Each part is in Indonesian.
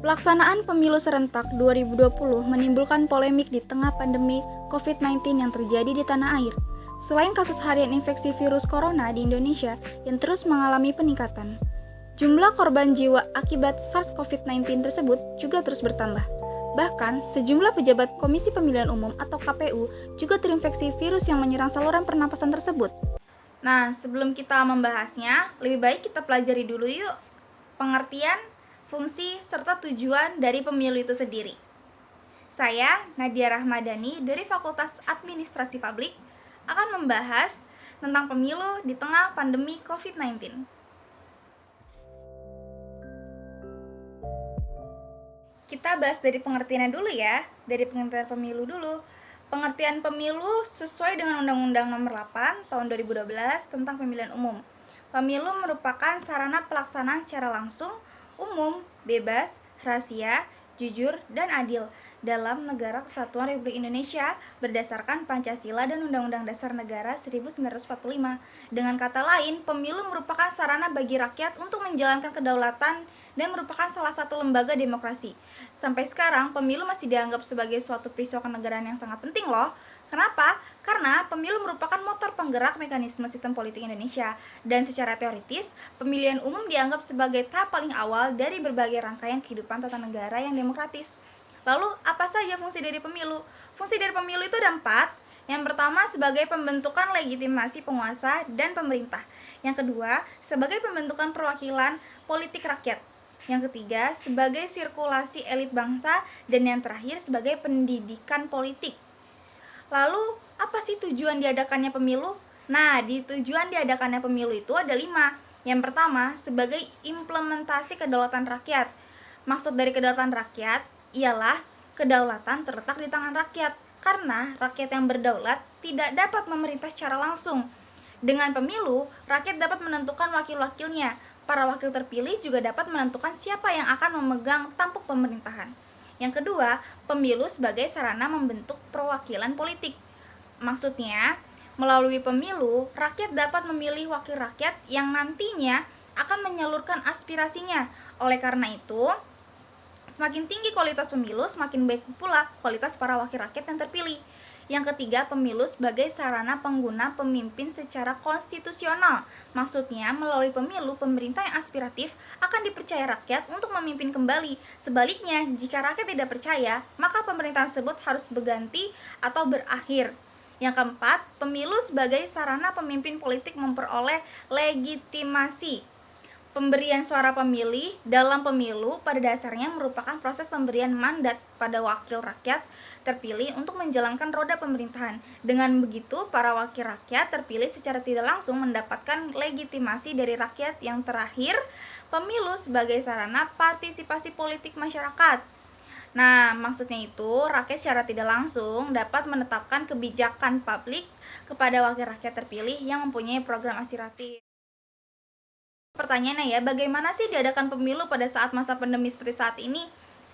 Pelaksanaan pemilu serentak 2020 menimbulkan polemik di tengah pandemi COVID-19 yang terjadi di tanah air. Selain kasus harian infeksi virus corona di Indonesia yang terus mengalami peningkatan, jumlah korban jiwa akibat SARS-CoV-19 tersebut juga terus bertambah. Bahkan, sejumlah pejabat Komisi Pemilihan Umum atau KPU juga terinfeksi virus yang menyerang saluran pernapasan tersebut. Nah, sebelum kita membahasnya, lebih baik kita pelajari dulu yuk pengertian, fungsi, serta tujuan dari pemilu itu sendiri. Saya, Nadia Rahmadani dari Fakultas Administrasi Publik, akan membahas tentang pemilu di tengah pandemi COVID-19. Kita bahas dari pengertiannya dulu ya, dari pengertian pemilu dulu. Pengertian pemilu sesuai dengan Undang-Undang Nomor 8 Tahun 2012 tentang Pemilihan Umum. Pemilu merupakan sarana pelaksanaan secara langsung, umum, bebas, rahasia, jujur, dan adil dalam Negara Kesatuan Republik Indonesia berdasarkan Pancasila dan Undang-Undang Dasar Negara 1945. Dengan kata lain, pemilu merupakan sarana bagi rakyat untuk menjalankan kedaulatan dan merupakan salah satu lembaga demokrasi. Sampai sekarang, pemilu masih dianggap sebagai suatu peristiwa kenegaraan yang sangat penting loh. Kenapa? Karena pemilu merupakan motor penggerak mekanisme sistem politik Indonesia, dan secara teoritis, pemilihan umum dianggap sebagai tahap paling awal dari berbagai rangkaian kehidupan tata negara yang demokratis. Lalu, apa saja fungsi dari pemilu? Fungsi dari pemilu itu ada 4. Yang pertama, sebagai pembentukan legitimasi penguasa dan pemerintah. Yang kedua, sebagai pembentukan perwakilan politik rakyat. Yang ketiga, sebagai sirkulasi elit bangsa. Dan yang terakhir, sebagai pendidikan politik. Lalu, apa sih tujuan diadakannya pemilu? Nah, tujuan diadakannya pemilu itu ada 5. Yang pertama, sebagai implementasi kedaulatan rakyat. Maksud dari kedaulatan rakyat ialah kedaulatan terletak di tangan rakyat, karena rakyat yang berdaulat tidak dapat memerintah secara langsung. Dengan pemilu, rakyat dapat menentukan wakil-wakilnya. Para wakil terpilih juga dapat menentukan siapa yang akan memegang tampuk pemerintahan. Yang kedua, pemilu sebagai sarana membentuk perwakilan politik. Maksudnya, melalui pemilu, rakyat dapat memilih wakil rakyat yang nantinya akan menyalurkan aspirasinya. Oleh karena itu, semakin tinggi kualitas pemilu, semakin baik pula kualitas para wakil rakyat yang terpilih. Yang ketiga, pemilu sebagai sarana pengguna pemimpin secara konstitusional. Maksudnya, melalui pemilu, pemerintah yang aspiratif akan dipercaya rakyat untuk memimpin kembali. Sebaliknya, jika rakyat tidak percaya, maka pemerintahan tersebut harus berganti atau berakhir. Yang keempat, pemilu sebagai sarana pemimpin politik memperoleh legitimasi. Pemberian suara pemilih dalam pemilu pada dasarnya merupakan proses pemberian mandat pada wakil rakyat terpilih untuk menjalankan roda pemerintahan. Dengan begitu, para wakil rakyat terpilih secara tidak langsung mendapatkan legitimasi dari rakyat. Yang terakhir, pemilu sebagai sarana partisipasi politik masyarakat. Nah, maksudnya itu, rakyat secara tidak langsung dapat menetapkan kebijakan publik kepada wakil rakyat terpilih yang mempunyai program aspiratif. Pertanyaannya ya, bagaimana sih diadakan pemilu pada saat masa pandemi seperti saat ini?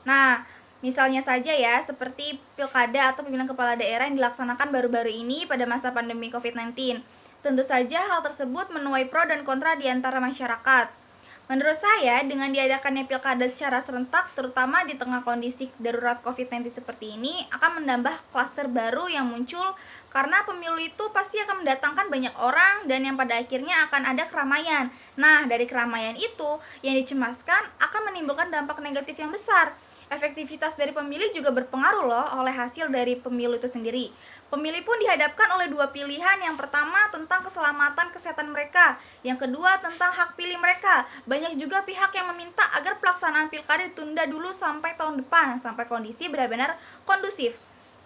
Nah, misalnya saja ya, seperti pilkada atau pemilihan kepala daerah yang dilaksanakan baru-baru ini pada masa pandemi COVID-19. Tentu saja hal tersebut menuai pro dan kontra di antara masyarakat. Menurut saya, dengan diadakannya pilkada secara serentak, terutama di tengah kondisi darurat COVID-19 seperti ini, akan menambah klaster baru yang muncul karena pemilu itu pasti akan mendatangkan banyak orang dan yang pada akhirnya akan ada keramaian. Nah, dari keramaian itu yang dicemaskan akan menimbulkan dampak negatif yang besar. Efektivitas dari pemilih juga berpengaruh loh oleh hasil dari pemilu itu sendiri. Pemilih pun dihadapkan oleh 2 pilihan. Yang pertama tentang keselamatan kesehatan mereka, yang kedua tentang hak pilih mereka. Banyak juga pihak yang meminta agar pelaksanaan pilkada ditunda dulu sampai tahun depan, sampai kondisi benar-benar kondusif.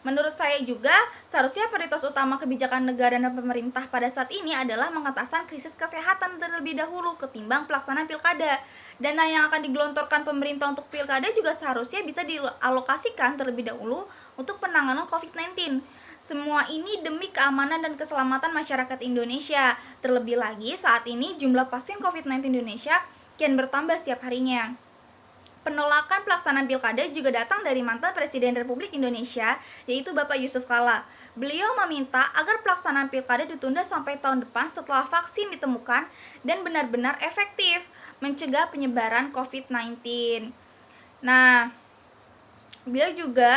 Menurut saya juga, seharusnya prioritas utama kebijakan negara dan pemerintah pada saat ini adalah mengatasan krisis kesehatan terlebih dahulu ketimbang pelaksanaan pilkada. Dana yang akan digelontorkan pemerintah untuk pilkada juga seharusnya bisa dialokasikan terlebih dahulu untuk penanganan COVID-19. Semua ini demi keamanan dan keselamatan masyarakat Indonesia. Terlebih lagi saat ini jumlah pasien COVID-19 Indonesia kian bertambah setiap harinya. Penolakan pelaksanaan pilkada juga datang dari mantan Presiden Republik Indonesia, yaitu Bapak Yusuf Kala. Beliau meminta agar pelaksanaan pilkada ditunda sampai tahun depan setelah vaksin ditemukan dan benar-benar efektif mencegah penyebaran COVID-19. Nah, beliau juga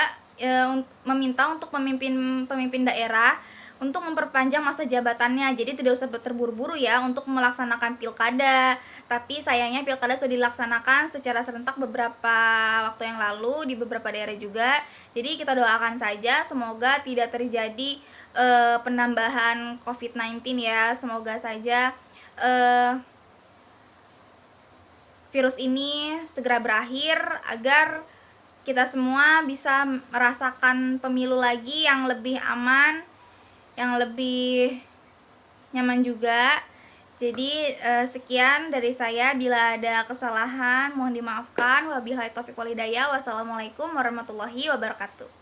meminta untuk pemimpin daerah untuk memperpanjang masa jabatannya. Jadi tidak usah terburu-buru ya untuk melaksanakan pilkada. Tapi sayangnya pilkada sudah dilaksanakan secara serentak beberapa waktu yang lalu di beberapa daerah juga. Jadi kita doakan saja semoga tidak terjadi penambahan COVID-19 ya. Semoga saja virus ini segera berakhir agar kita semua bisa merasakan pemilu lagi yang lebih aman, yang lebih nyaman juga. Jadi sekian dari saya, bila ada kesalahan mohon dimaafkan. Wabillahi taufiq wal hidayah. Wassalamualaikum warahmatullahi wabarakatuh.